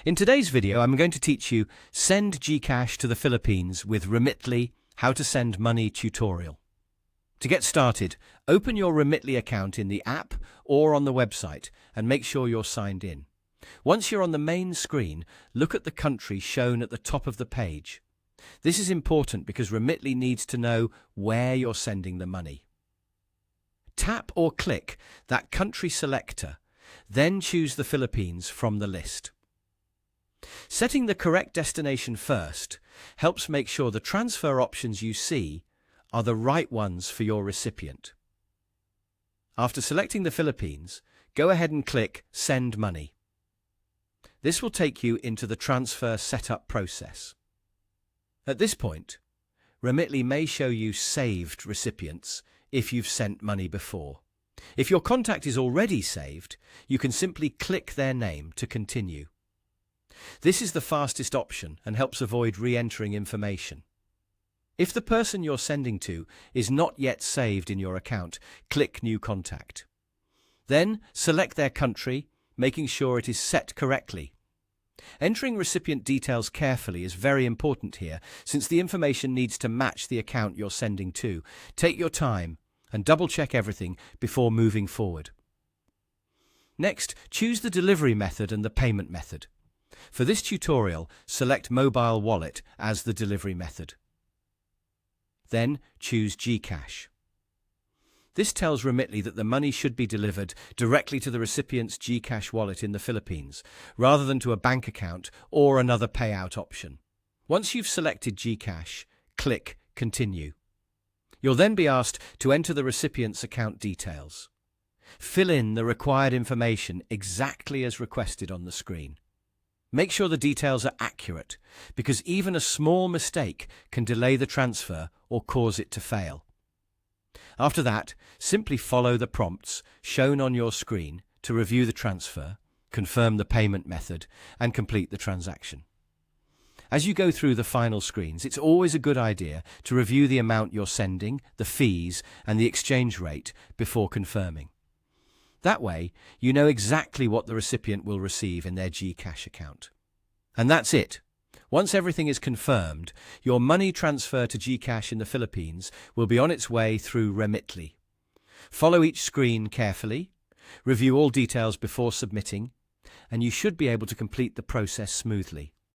In today's video, I'm going to teach you Send GCash to the Philippines with Remitly, how to send money tutorial. To get started, open your Remitly account in the app or on the website and make sure you're signed in. Once you're on the main screen, look at the country shown at the top of the page. This is important because Remitly needs to know where you're sending the money. Tap or click that country selector, then choose the Philippines from the list. Setting the correct destination first helps make sure the transfer options you see are the right ones for your recipient. After selecting the Philippines, go ahead and click Send Money. This will take you into the transfer setup process. At this point, Remitly may show you saved recipients if you've sent money before. If your contact is already saved, you can simply click their name to continue. This is the fastest option and helps avoid re-entering information. If the person you're sending to is not yet saved in your account, click New Contact. Then select their country, making sure it is set correctly. Entering recipient details carefully is very important here, since the information needs to match the account you're sending to. Take your time and double-check everything before moving forward. Next, choose the delivery method and the payment method. For this tutorial, select Mobile Wallet as the delivery method. Then choose GCash. This tells Remitly that the money should be delivered directly to the recipient's GCash wallet in the Philippines, rather than to a bank account or another payout option. Once you've selected GCash, click Continue. You'll then be asked to enter the recipient's account details. Fill in the required information exactly as requested on the screen. Make sure the details are accurate, because even a small mistake can delay the transfer or cause it to fail. After that, simply follow the prompts shown on your screen to review the transfer, confirm the payment method, and complete the transaction. As you go through the final screens, it's always a good idea to review the amount you're sending, the fees, and the exchange rate before confirming. That way, you know exactly what the recipient will receive in their GCash account. And that's it. Once everything is confirmed, your money transfer to GCash in the Philippines will be on its way through Remitly. Follow each screen carefully, review all details before submitting, and you should be able to complete the process smoothly.